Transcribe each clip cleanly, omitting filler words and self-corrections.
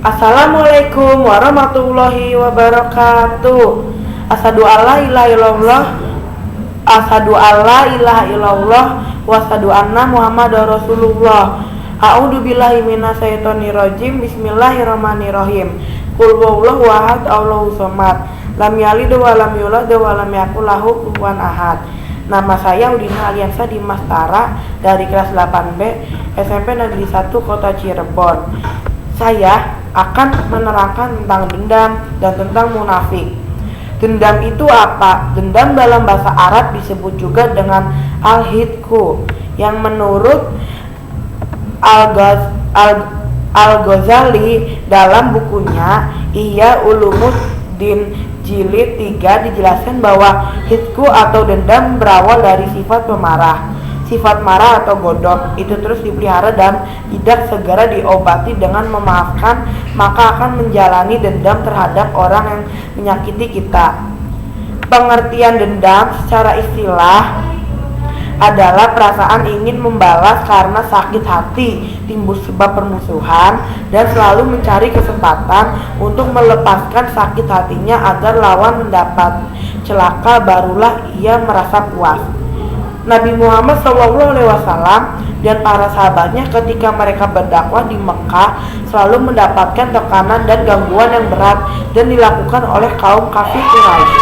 Assalamualaikum warahmatullahi wabarakatuh. Asyhadu alla ilaha illallah, asyhadu alla ilaha illallah, wa asyhadu anna Muhammadar Rasulullah. A'udzu billahi minasyaitonir rajim. Bismillahirrahmanirrahim. Qul huwallahu ahad, Allahu samad. Lam yalid wa lam yulad wa lam yakul lahu kufuwan ahad. Nama saya Udina Aliansa Dimas Tara dari kelas 8B SMP Negeri 1 Kota Cirebon. Saya akan menerangkan tentang dendam dan tentang munafik. Dendam itu apa? Dendam dalam bahasa Arab disebut juga dengan al-hidku, yang menurut Al-Ghazali dalam bukunya Ihya Ulumuddin jilid 3 dijelaskan bahwa hidku atau dendam berawal dari sifat pemarah. Sifat marah atau godok itu terus dipelihara dan tidak segera diobati dengan memaafkan, maka akan menjalani dendam terhadap orang yang menyakiti kita. Pengertian dendam secara istilah adalah perasaan ingin membalas karena sakit hati timbul sebab permusuhan dan selalu mencari kesempatan untuk melepaskan sakit hatinya agar lawan mendapat celaka, barulah ia merasa puas. Nabi Muhammad SAW dan para sahabatnya ketika mereka berdakwah di Mekah selalu mendapatkan tekanan dan gangguan yang berat dan dilakukan oleh kaum kafir Quraisy.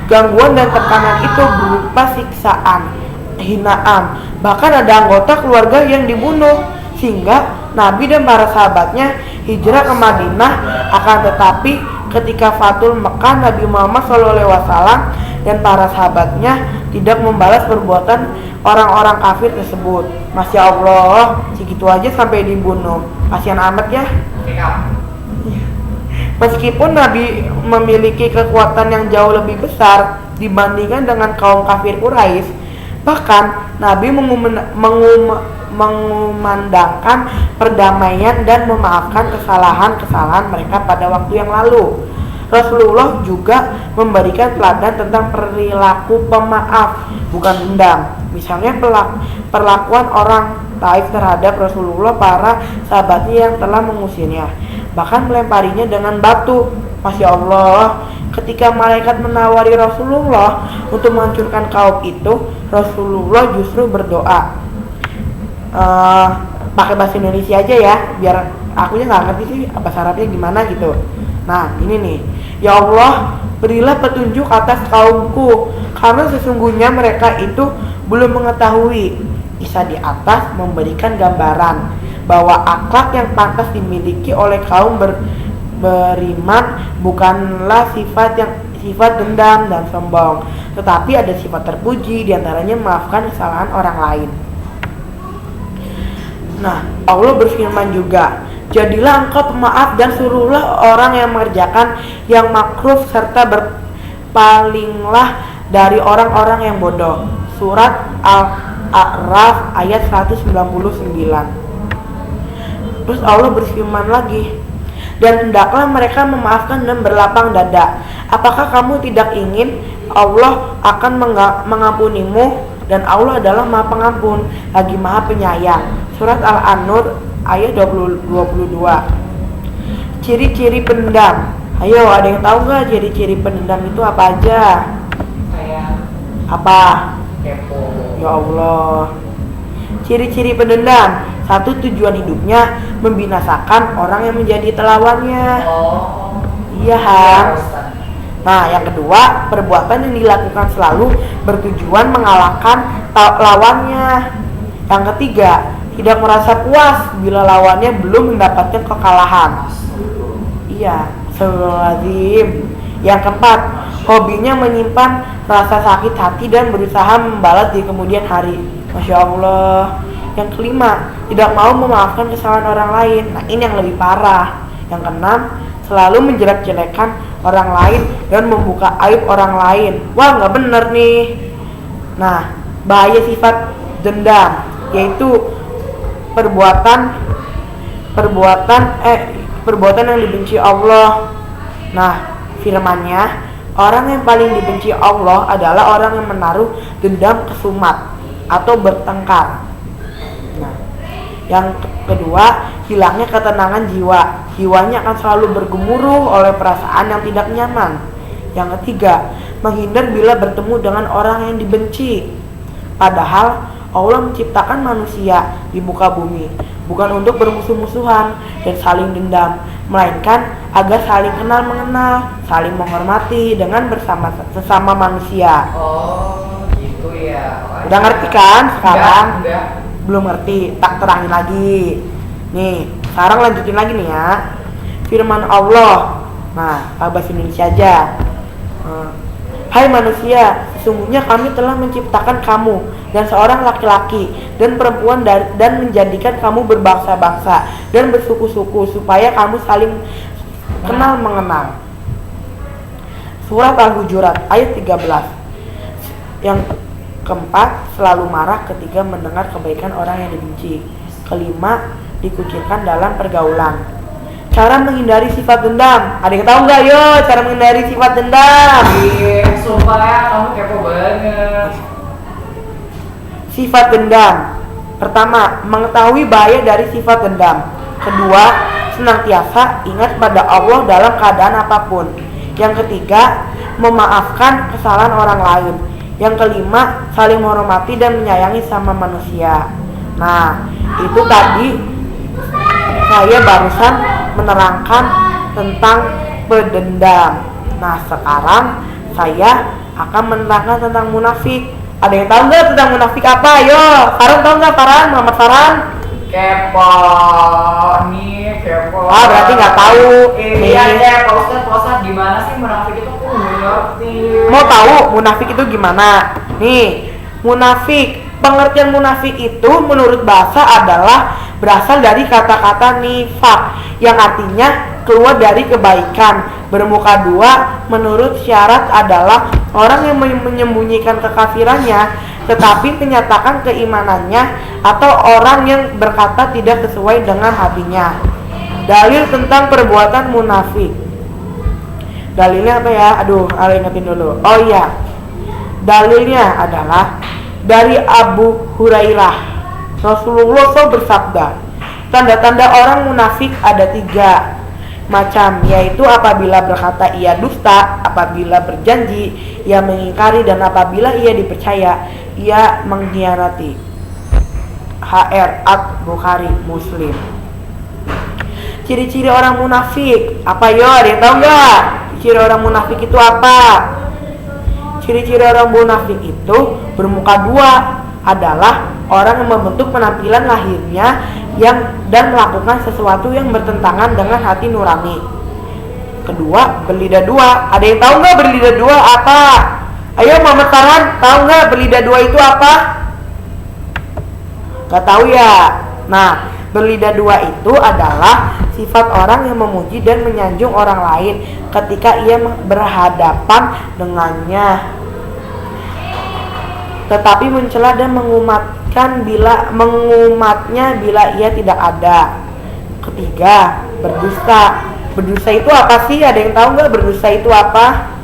Gangguan dan tekanan itu berupa siksaan, hinaan, bahkan ada anggota keluarga yang dibunuh, sehingga Nabi dan para sahabatnya hijrah ke Madinah. Akan tetapi ketika Fathul Mekah, Nabi Muhammad SAW dan para sahabatnya tidak membalas perbuatan orang-orang kafir tersebut. Masya Allah, segitu aja sampai dibunuh. Kasihan amat ya. Meskipun Nabi memiliki kekuatan yang jauh lebih besar dibandingkan dengan kaum kafir Quraisy, bahkan Nabi mengumandangkan perdamaian dan memaafkan kesalahan-kesalahan mereka pada waktu yang lalu. Rasulullah juga memberikan teladan tentang perilaku pemaaf, bukan dendam. Misalnya perlakuan orang Taif terhadap Rasulullah, para sahabatnya yang telah mengusirnya, bahkan melemparinya dengan batu. Masya Allah, ketika malaikat menawari Rasulullah untuk menghancurkan kaum itu, Rasulullah justru berdoa. Pakai bahasa Indonesia aja ya, biar akunya nggak ngerti sih bahasa Arabnya gimana gitu. Nah ini nih, ya Allah, berilah petunjuk atas kaumku, karena sesungguhnya mereka itu belum mengetahui. Kisah di atas memberikan gambaran bahwa akhlak yang pantas dimiliki oleh kaum beriman bukanlah sifat dendam dan sombong, tetapi ada sifat terpuji, diantaranya memaafkan kesalahan orang lain. Nah, Allah berfirman juga, jadilah engkau pemaaf dan suruhlah orang yang mengerjakan yang makruh serta berpalinglah dari orang-orang yang bodoh. Surat Al-A'raf ayat 199. Terus Allah berfirman lagi, dan hendaklah mereka memaafkan dan berlapang dada. Apakah kamu tidak ingin Allah akan mengampunimu, dan Allah adalah Maha Pengampun lagi Maha Penyayang. Surat Al-An-Nur ayat 22. Ciri-ciri pendam. Ayo, ada yang tahu nggak ciri-ciri pendam itu apa aja? Apa? Kepo. Ya Allah. Ciri-ciri pendendam. 1. Tujuan hidupnya membinasakan orang yang menjadi lawannya. Iya, Han. Nah, yang kedua, perbuatan yang dilakukan selalu bertujuan mengalahkan lawannya. Yang ketiga, tidak merasa puas bila lawannya belum mendapatkan kekalahan. Iya, astagfirullahaladzim. Yang keempat, hobinya menyimpan rasa sakit hati dan berusaha membalas di kemudian hari. Masya Allah. Yang kelima, tidak mau memaafkan kesalahan orang lain. Nah, ini yang lebih parah. Yang keenam, selalu menjelek-jelekan orang lain dan membuka aib orang lain. Wah, nggak bener nih. Nah, bahaya sifat dendam yaitu perbuatan yang dibenci Allah. Nah, firman-Nya, orang yang paling dibenci Allah adalah orang yang menaruh dendam kesumat atau bertengkar. Nah, yang kedua, hilangnya ketenangan jiwa. Jiwanya akan selalu bergemuruh oleh perasaan yang tidak nyaman. Yang ketiga, menghindar bila bertemu dengan orang yang dibenci. Padahal Allah menciptakan manusia di muka bumi bukan untuk bermusuh-musuhan dan saling dendam, melainkan agar saling kenal mengenal, saling menghormati dengan sesama manusia. Oh, gitu ya. Udah ngerti kan sekarang? Udah. Belum ngerti, tak terangin lagi. Nih, sekarang lanjutin lagi nih ya. Firman Allah. Nah, bahasa Indonesia aja. Hai manusia, sesungguhnya kami telah menciptakan kamu dan seorang laki-laki dan perempuan dan menjadikan kamu berbangsa-bangsa dan bersuku-suku supaya kamu saling kenal mengenal. Surat Al-Hujurat ayat 13. Yang keempat, selalu marah ketika mendengar kebaikan orang yang dibenci. Kelima, dikucilkan dalam pergaulan. Cara menghindari sifat dendam. Ada yang tahu nggak? Yo, cara menghindari sifat dendam. Iya, sumpah ya, kamu kepo banget. Sifat dendam. Pertama, mengetahui bahaya dari sifat dendam. Kedua, senantiasa ingat pada Allah dalam keadaan apapun. Yang ketiga, memaafkan kesalahan orang lain. Yang kelima, saling menghormati dan menyayangi sama manusia. Nah, itu tadi saya barusan menerangkan tentang pendendam. Nah, sekarang saya akan menerangkan tentang munafik. Ada yang tahu nggak tentang munafik apa? Ayo, Farhan tahu nggak? Farhan, Muhammad Farhan? Kepo nih, kepo. Ah, berarti nggak tahu. Iya, Pak Ustadz, gimana sih munafik itu? Aku nggak ngerti. Mau tahu munafik itu gimana? Nih, munafik. Pengertian munafik itu menurut bahasa adalah berasal dari kata-kata nifak yang artinya keluar dari kebaikan, bermuka dua. Menurut syarat adalah orang yang menyembunyikan kekafirannya tetapi menyatakan keimanannya, atau orang yang berkata tidak sesuai dengan hatinya. Dalil tentang perbuatan munafik. Dalilnya apa ya? Aduh, ingetin dulu. Oh iya, dalilnya adalah dari Abu Hurairah. Rasulullah SAW bersabda, tanda-tanda orang munafik ada 3 macam, yaitu apabila berkata ia dusta, apabila berjanji ia mengingkari, dan apabila ia dipercaya ia mengkhianati. HR Bukhari Muslim. Ciri-ciri orang munafik apa yo? Ada yang tahu nggak? Ciri orang munafik itu apa? Ciri-ciri orang munafik itu bermuka dua, adalah orang yang membentuk penampilan lahirnya dan melakukan sesuatu yang bertentangan dengan hati nurani. Kedua, berlidah dua. Ada yang tahu nggak berlidah dua apa? Ayo Muhammad Farhan, tahu nggak berlidah dua itu apa? Gak tahu ya. Nah, berlidah dua itu adalah sifat orang yang memuji dan menyanjung orang lain ketika ia berhadapan dengannya, tetapi mencela dan mengumatnya bila ia tidak ada. Ketiga, berdusta. Berdusta itu apa sih? Ada yang tahu nggak berdusta itu apa?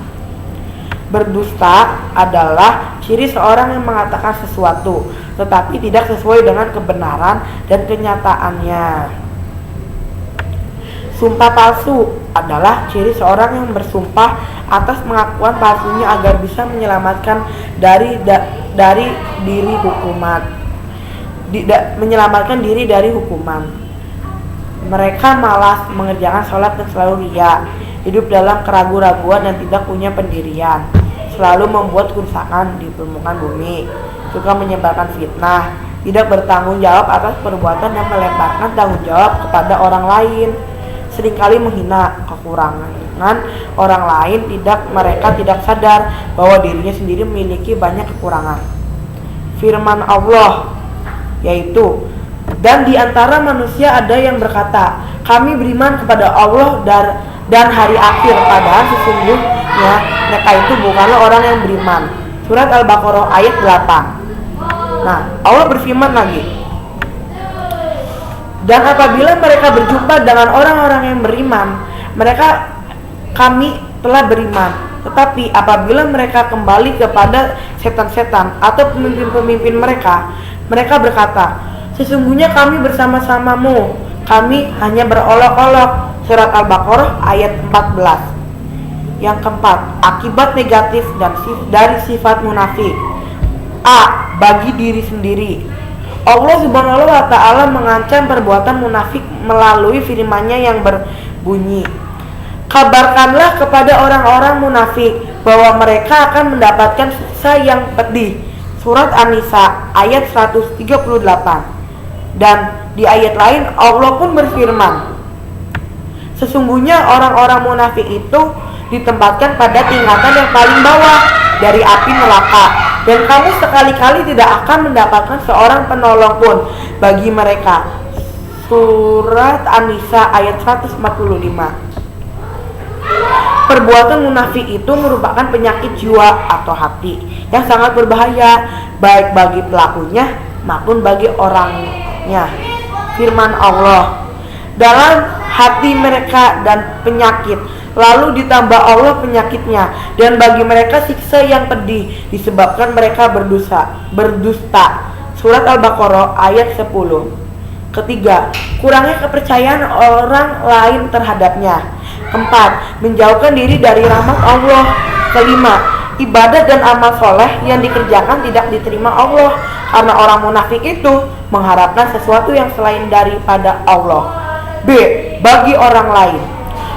Berdusta adalah ciri seorang yang mengatakan sesuatu tetapi tidak sesuai dengan kebenaran dan kenyataannya. Sumpah palsu adalah ciri seorang yang bersumpah atas pengakuan palsunya agar bisa menyelamatkan menyelamatkan diri dari hukuman. Mereka malas mengerjakan sholat dan selalu riya, hidup dalam keraguan-raguan dan tidak punya pendirian, selalu membuat kerusakan di permukaan bumi, suka menyebarkan fitnah, tidak bertanggung jawab atas perbuatan dan melemparkan tanggung jawab kepada orang lain, seringkali menghina kekurangan orang lain. Mereka tidak sadar bahwa dirinya sendiri memiliki banyak kekurangan. Firman Allah yaitu, dan di antara manusia ada yang berkata, kami beriman kepada Allah dan hari akhir, padahal sesungguhnya mereka itu bukanlah orang yang beriman. Surat Al-Baqarah ayat 8. Nah, Allah berfirman lagi, dan apabila mereka berjumpa dengan orang-orang yang beriman, kami telah beriman. Tetapi apabila mereka kembali kepada setan-setan atau pemimpin-pemimpin mereka berkata, sesungguhnya kami bersama-samamu, kami hanya berolok-olok. Surat Al-Baqarah ayat 14. Yang keempat, akibat negatif dari sifat munafik. A. Bagi diri sendiri. Allah Subhanahu wa ta'ala mengancam perbuatan munafik melalui firman-Nya yang berbunyi, kabarkanlah kepada orang-orang munafik bahwa mereka akan mendapatkan siksa yang pedih. Surat An-Nisa ayat 138. Dan di ayat lain Allah pun berfirman, sesungguhnya orang-orang munafik itu ditempatkan pada tingkatan yang paling bawah dari api neraka, dan kamu sekali-kali tidak akan mendapatkan seorang penolong pun bagi mereka. Surat An-Nisa ayat 145. Perbuatan munafik itu merupakan penyakit jiwa atau hati yang sangat berbahaya, baik bagi pelakunya maupun bagi orangnya. Firman Allah, dalam hati mereka dan penyakit, lalu ditambah Allah penyakitnya, dan bagi mereka siksa yang pedih disebabkan mereka berdusta. Surat Al-Baqarah ayat 10. Ketiga, kurangnya kepercayaan orang lain terhadapnya. Keempat, menjauhkan diri dari rahmat Allah. Kelima, ibadat dan amal soleh yang dikerjakan tidak diterima Allah karena orang munafik itu mengharapkan sesuatu yang selain daripada Allah. B. Bagi orang lain.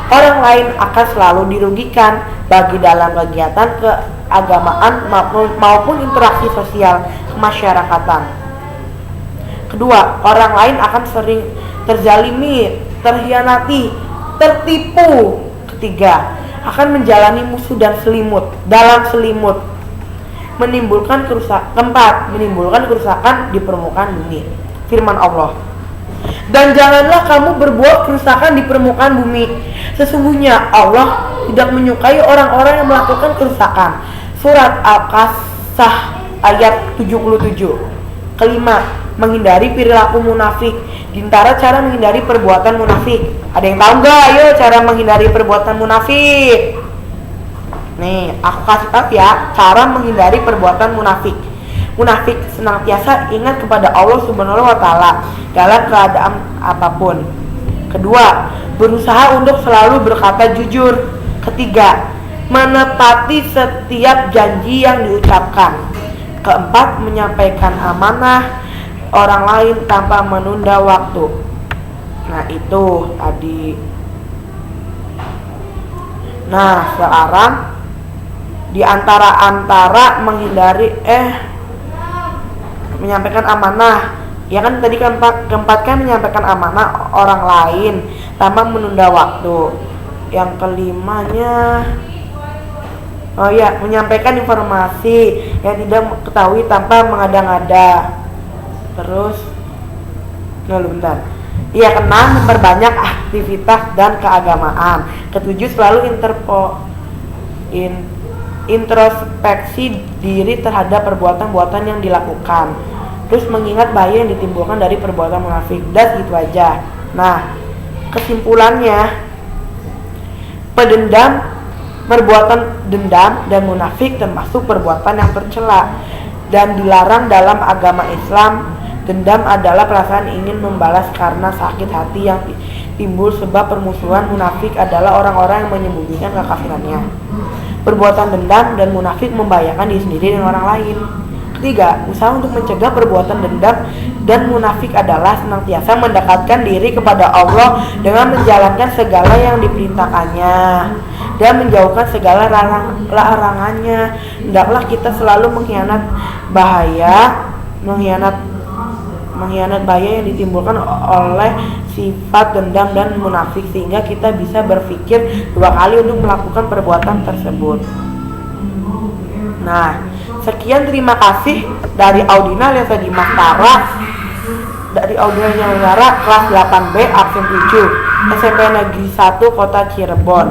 Orang lain akan selalu dirugikan bagi dalam kegiatan keagamaan maupun interaksi sosial kemasyarakatan. Kedua, orang lain akan sering terzalimi, terhianati, tertipu. Ketiga, akan menjalani musuh dan dalam selimut, menimbulkan kerusakan di permukaan bumi. Firman Allah, dan janganlah kamu berbuat kerusakan di permukaan bumi. Sesungguhnya Allah tidak menyukai orang-orang yang melakukan kerusakan. Surat Al-Qasas ayat 77. Kelima, menghindari perilaku munafik. Di antara cara menghindari perbuatan munafik, ada yang tahu nggak? Ayo cara menghindari perbuatan munafik. Nih, aku kasih tahu ya cara menghindari perbuatan munafik. Munafik senantiasa ingat kepada Allah Subhanahu wa ta'ala dalam keadaan apapun. Kedua, berusaha untuk selalu berkata jujur. Ketiga, menepati setiap janji yang diucapkan. Keempat, menyampaikan amanah orang lain tanpa menunda waktu. Nah, itu tadi. Nah, sekarang di antara menghindari menyampaikan amanah, ya kan tadi keempat kan menyampaikan amanah orang lain tanpa menunda waktu. Yang kelimanya, menyampaikan informasi yang tidak ketahui tanpa mengada-ngada. Terus, bentar. Iya, keenam, memperbanyak aktivitas dan keagamaan. Ketujuh, selalu introspeksi diri terhadap perbuatan-perbuatan yang dilakukan. Terus mengingat bahaya yang ditimbulkan dari perbuatan munafik. Dan gitu aja. Nah, kesimpulannya, perbuatan dendam dan munafik termasuk perbuatan yang tercela dan dilarang dalam agama Islam. Dendam adalah perasaan ingin membalas karena sakit hati yang timbul sebab permusuhan. Munafik adalah orang-orang yang menyembunyikan kekafirannya. Perbuatan dendam dan munafik membahayakan diri sendiri dan orang lain. Ketiga, usaha untuk mencegah perbuatan dendam dan munafik adalah senantiasa mendekatkan diri kepada Allah dengan menjalankan segala yang diperintahkannya dan menjauhkan segala larangannya. Hendaklah kita selalu mengkhianat bahaya yang ditimbulkan oleh sifat dendam dan munafik, sehingga kita bisa berpikir dua kali untuk melakukan perbuatan tersebut. Nah, sekian, terima kasih dari Audina Lesa Dimas Tara, dari Audina Nyalara kelas 8B absen 7 SMP Negeri 1 Kota Cirebon.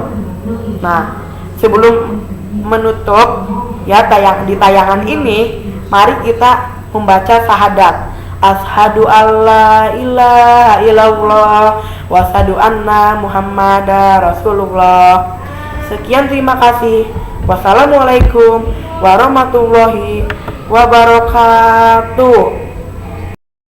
Nah, sebelum menutup ya di tayangan ini, mari kita membaca syahadat. Asyhadu alla ilaha illallah wa asyhadu anna Muhammadar Rasulullah. Sekian, terima kasih. Wassalamualaikum warahmatullahi wabarakatuh.